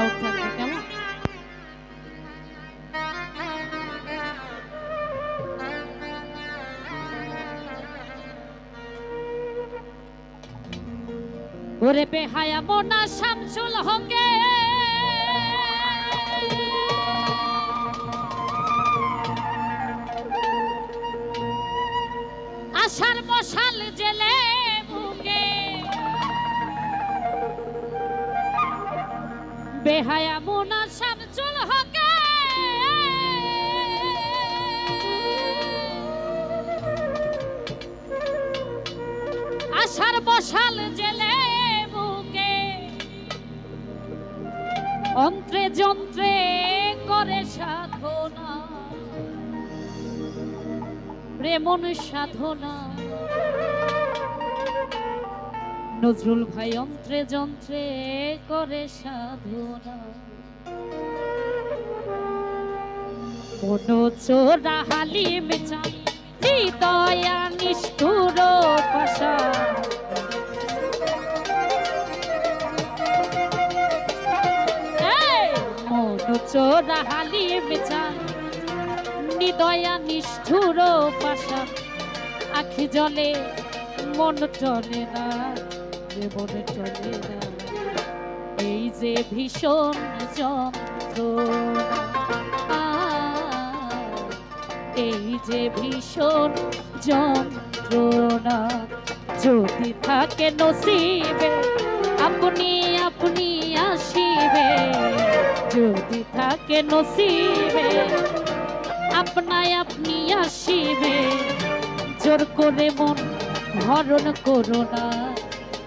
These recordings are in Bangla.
সাউন্ড থাকবে কেমন? ওরে বেহায়া মোনা শামসুল হকে আশার মশাল জেলে বুকে বেহায়া মোনা শামসুল হকে আশার মশাল জেলে অন্ত্রে যন্ত্রে করে সাধনা প্রেমন সাধনা নজরুল ভাই অন্ত্রে যন্ত্রে করে সাধনা কোন চোরা হালিম চাই হৃদয়া নিষ্ঠুর পাশা চোরা হালিম চাই নিদয়া নিষ্ঠুর পাশা আখি জলে মন চলে না মন চলে না এই যে ভীষণ যন্ত্রণা এই যে ভীষণ যন্ত্রণা যদি থাকে নসিবে আপনি আপনি আসিবে যদি থাকে নসিবে আপনায় আপনি আসিবে জোর করে মন হরণ করো না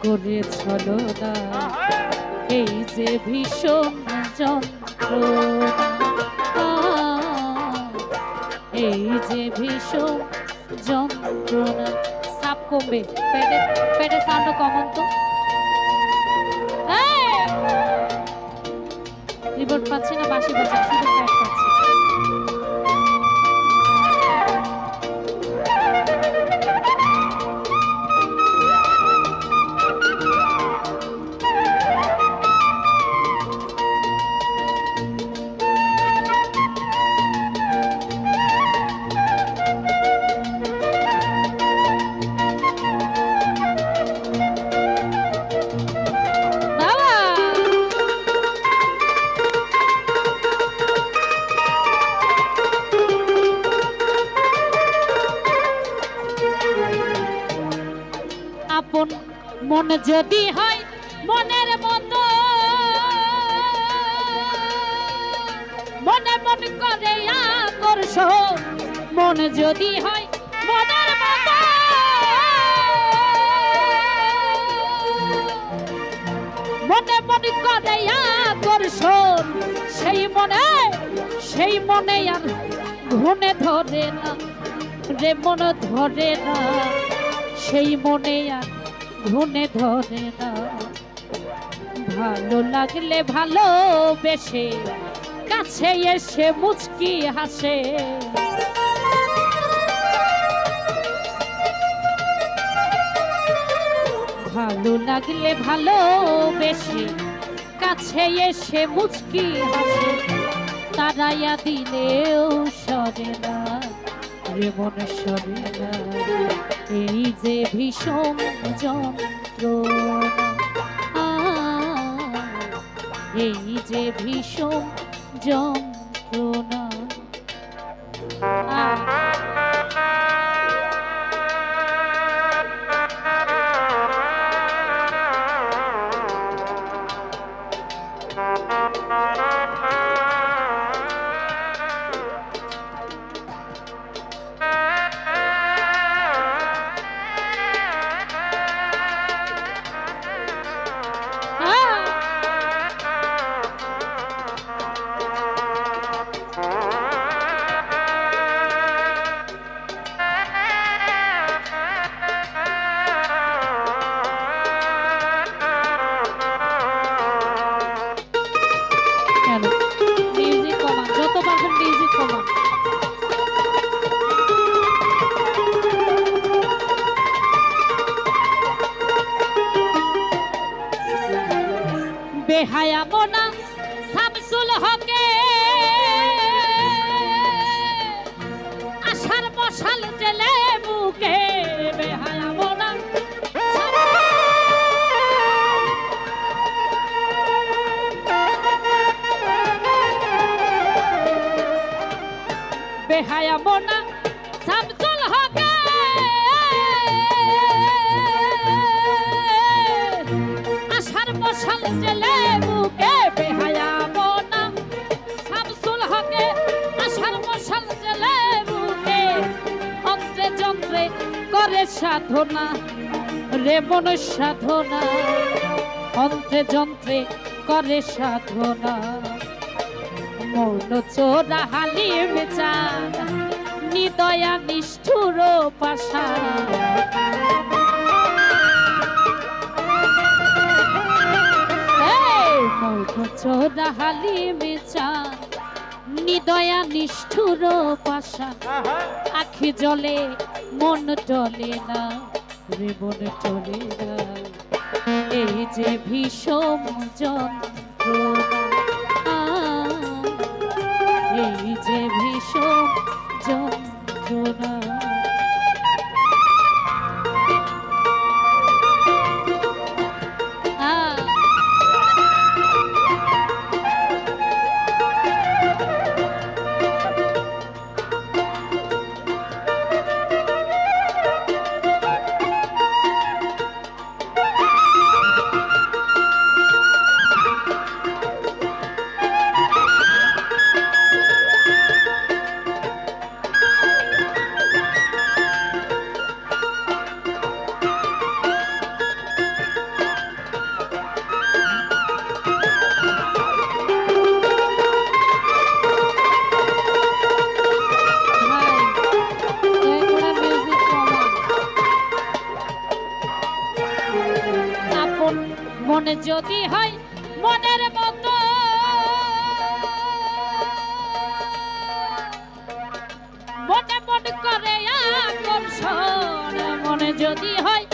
করে চলো না এই যে ভীষণ যন্ত্রণা এই যে ভীষণ যন্ত্রণা সাপ কমবে পেটে পেটে সাউন্ড কমন তো রিপোর্ট পাচ্ছি না বাসি বাসি শুধু প্যাক পাচ্ছি আপন মন যদি হয় মনের মতো মনে মন করে আকর্ষণ মন যদি হয় মনের মতো মনে মন করে আকর্ষণ সেই মনে আর ঘুনে ধরে না রে মন ধরে না সেই মনে আর ঘুনে ধরে না ভালো লাগলে ভালোবেসে কাছে এসে মুচকি হাসে ভালো লাগলে ভালোবেসে কাছে এসে মুচকি হাসে তারাইয়া দিলেও সরে না রে মন সরে না এই যে ভীষণ যন্ত্রণা এই যে ভীষণ যন্ত্রণা বেহায়া মোনা শামসুল হকে আশার মশাল জেলে বুকে বেহায়া মনা বেহায়া মনা শামসুল হকে আশার মশাল জেলে বুকে বেহায়া মনা শামসুল হকে আশার মশাল জেলে বুকে অন্ত্রে যন্ত্রে করে সাধনা রে মন সাধনা অন্ত্রে যন্ত্রে করে সাধনা মন চোরা হালিম চান নিদয়া নিষ্ঠুর পাশা মন চোরা হালিম চান নিদয়া নিষ্ঠুর পাশা আখি জলে মন টলে না রে মন টলে না এই যে ভীষণ যন্ত্রণা এই যে ভীষণ যন্ত্রণা মনে যদি হয় মনের মতো মনে মন করে আকর্ষণ মনে যদি হয়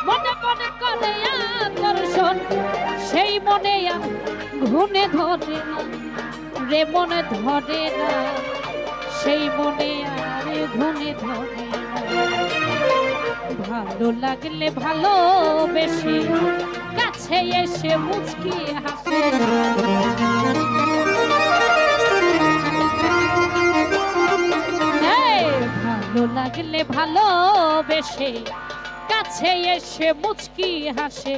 মনে মনে করে আকর্ষণ সেই মনে ঘুনে ধরে না রে মনে ধরে না সেই মনে আর ঘুনে ধরে ভালো লাগলে ভালোবেসে কাছে এসে মুচকি হাসে ভালো লাগলে ভালোবেসে কাছে এসে মুচকি হাসে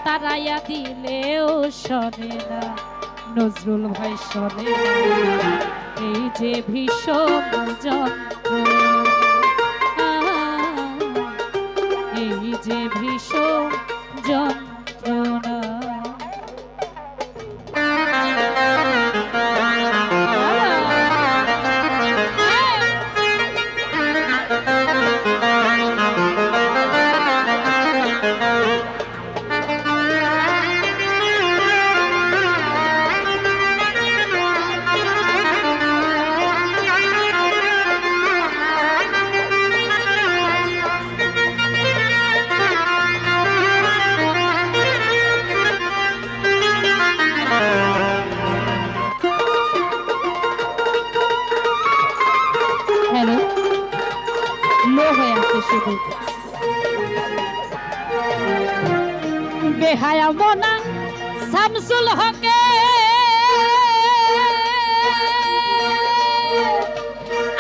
তারাইয়া দিলেও শোনে না নজরুল ভাই শোনে এই যে ভীষণ যন্ত্রণা এই যে ভীষণ যন্ত্রণা বেহায়া মনা শামসুল হকে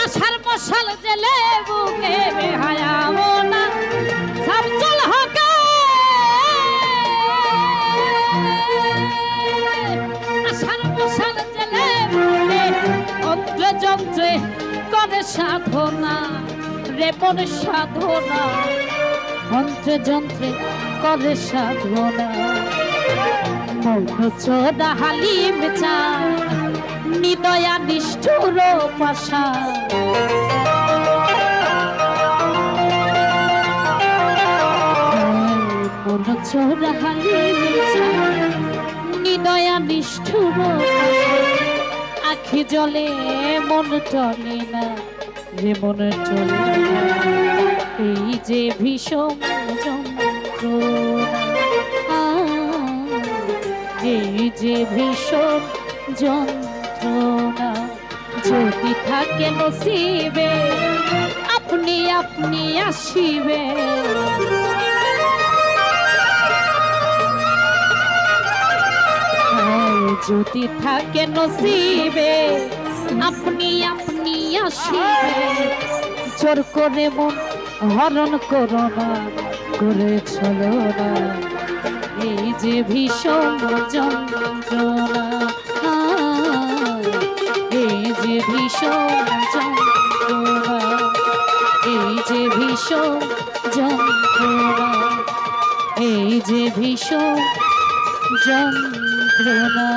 আশার মশাল জেলে বুকে বেহায়া মনা শামসুল হকে আশার মশাল জেলে বুকে অন্ত্রে যন্ত্রে করে সাধনা রে মন সাধনা অন্ত্রে যন্ত্রে করে সাধনা মন চোরা হালিম চান নিদয়া নিষ্ঠুর পাশা মন চোরা হালিম চান নিদয়া নিষ্ঠুর আখি জলে মন টলে না রে মন টলে না এই যে ভীষণ যন্ত্রণা এই যে ভীষণ যন্ত্রণা যদি থাকে নসিবে আপনি আপনি আসিবে যদি থাকে নসিবে আপনি আপনি আসিবে জোর করে মন হরণ করো না করে চলো না এই যে ভীষণ যন্ত্রণা এই যে ভীষণ যন্ত্রণা এই যে ভীষণ যন্ত্রণা এই যে ভীষণ যন্ত্রণা